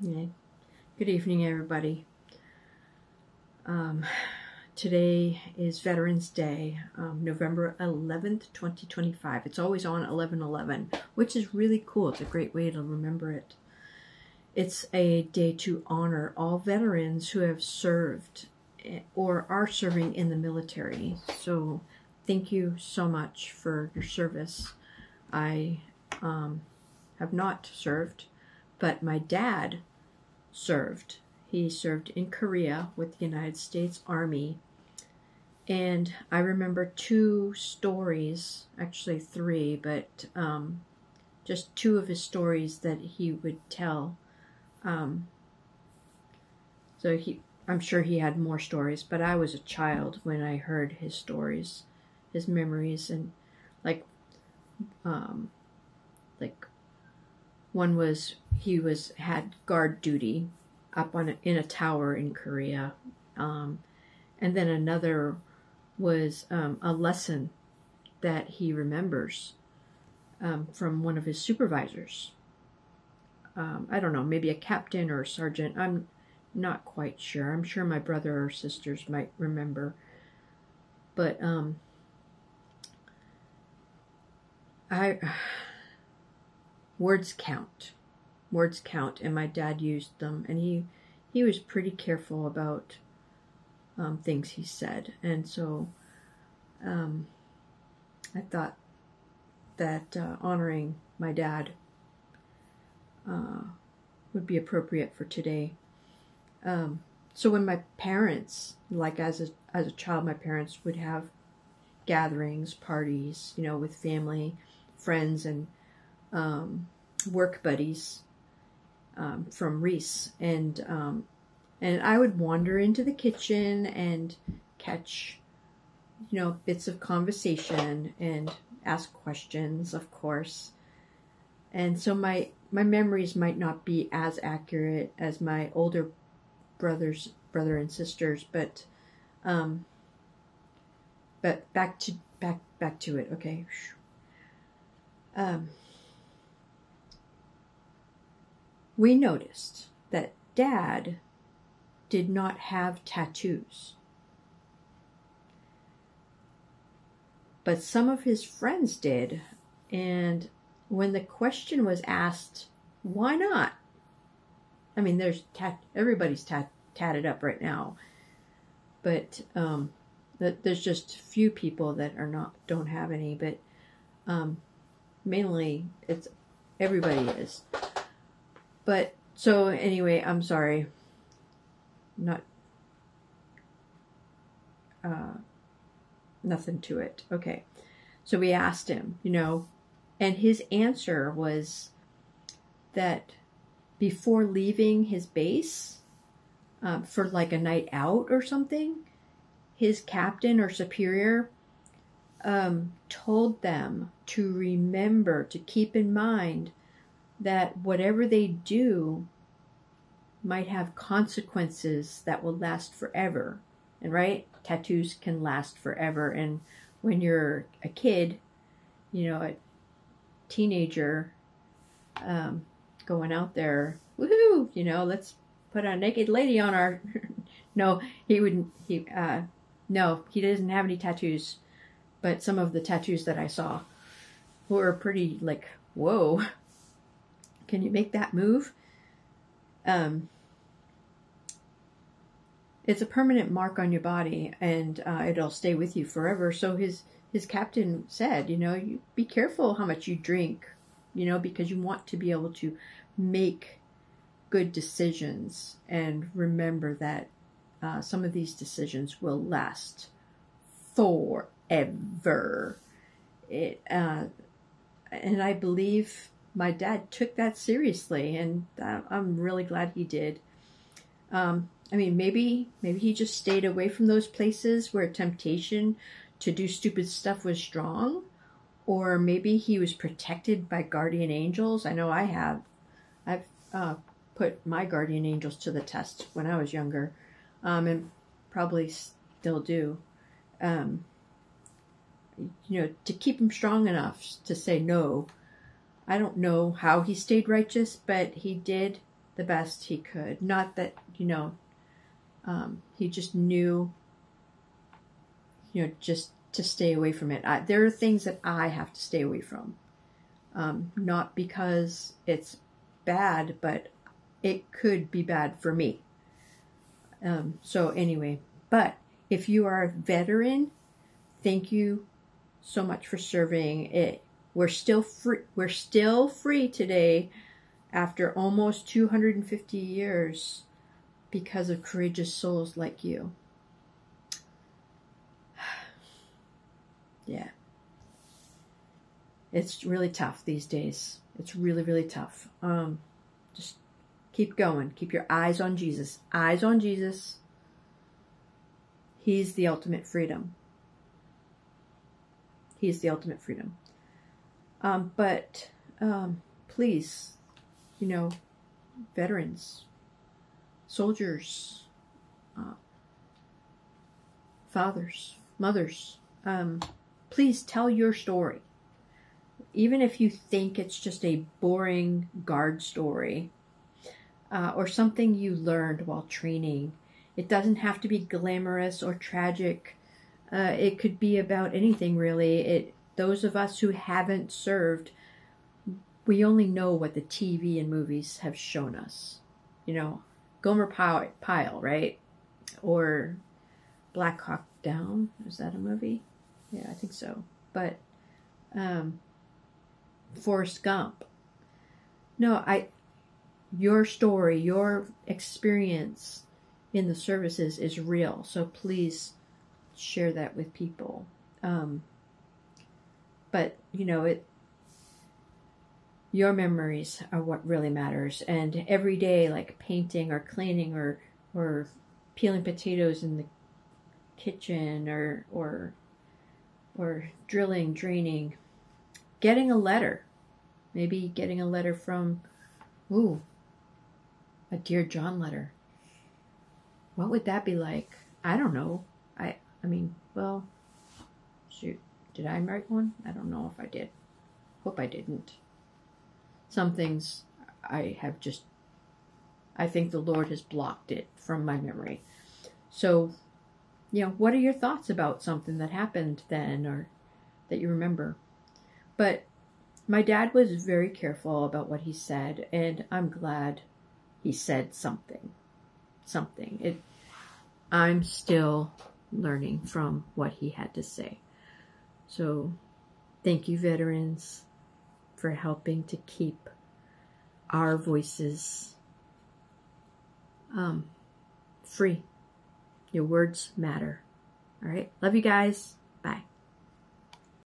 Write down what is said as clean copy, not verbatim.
Yeah. Good evening, everybody. Today is Veterans Day, November 11th, 2025. It's always on 11/11, which is really cool. It's a great way to remember it. It's a day to honor all veterans who have served or are serving in the military. So thank you so much for your service. I have not served, but my dad served. He served in Korea with the United States Army. And I remember two stories, actually three, but just two of his stories that he would tell. I'm sure he had more stories, but I was a child when I heard his stories, his memories, and like one was he had guard duty up in a tower in Korea, and then another was a lesson that he remembers from one of his supervisors. I don't know, maybe a captain or a sergeant. I'm not quite sure. I'm sure my brother or sisters might remember. But words count. Words count, and my dad used them, and he was pretty careful about things he said, and so I thought that honoring my dad would be appropriate for today. So when my parents, like as a child, my parents would have gatherings, parties, with family, friends, and work buddies from Reese, and I would wander into the kitchen and catch, bits of conversation and ask questions, of course. And so my memories might not be as accurate as my older brother and sisters, but back to it, okay. We noticed that Dad did not have tattoos, but some of his friends did. And when the question was asked, why not? I mean, everybody's tatted up right now, but there's just few people that don't have any. But mainly, everybody is. But so anyway, I'm sorry. Nothing to it. Okay. So we asked him, and his answer was that before leaving his base for like a night out or something, his captain or superior told them to remember, to keep in mind that whatever they do might have consequences that will last forever. And right, tattoos can last forever. And when you're a kid, a teenager, going out there, woohoo, let's put a naked lady on our... No, he wouldn't. No, he doesn't have any tattoos. But some of the tattoos that I saw were pretty like, whoa. Can you make that move? It's a permanent mark on your body, and it'll stay with you forever. So his captain said, you be careful how much you drink, because you want to be able to make good decisions, and remember that some of these decisions will last forever. And I believe my dad took that seriously, and I'm really glad he did. I mean, maybe he just stayed away from those places where temptation to do stupid stuff was strong, or maybe he was protected by guardian angels. I know I've put my guardian angels to the test when I was younger, and probably still do. To keep him strong enough to say no. I don't know how he stayed righteous, but he did the best he could. Not that, you know, he just knew, you know, just to stay away from it. There are things that I have to stay away from. Not because it's bad, but it could be bad for me. So anyway, but if you are a veteran, thank you so much for serving. We're still free. We're still free today after almost 250 years because of courageous souls like you. Yeah. It's really tough these days. It's really, really tough. Just keep going. Keep your eyes on Jesus. Eyes on Jesus. He's the ultimate freedom. He's the ultimate freedom. But please, you know, veterans, soldiers, fathers, mothers, please tell your story. Even if you think it's just a boring guard story or something you learned while training, it doesn't have to be glamorous or tragic. It could be about anything, really. Those of us who haven't served, we only know what the TV and movies have shown us. You know, Gomer Pyle, right? Or Black Hawk Down. Is that a movie? Yeah, I think so. But Forrest Gump. No, your story, your experience in the services is real. So please share that with people. But, you know, your memories are what really matters. And every day, like painting or cleaning or peeling potatoes in the kitchen or drilling, draining, getting a letter. Maybe getting a letter from, a Dear John letter. What would that be like? I don't know. I mean, well, shoot. Did I write one? I don't know if I did. Hope I didn't. Some things I think the Lord has blocked it from my memory. So, you know, what are your thoughts about something that happened then or that you remember? But my dad was very careful about what he said, and I'm glad he said something. I'm still learning from what he had to say. So thank you, veterans, for helping to keep our voices free. Your words matter. All right. Love you guys. Bye.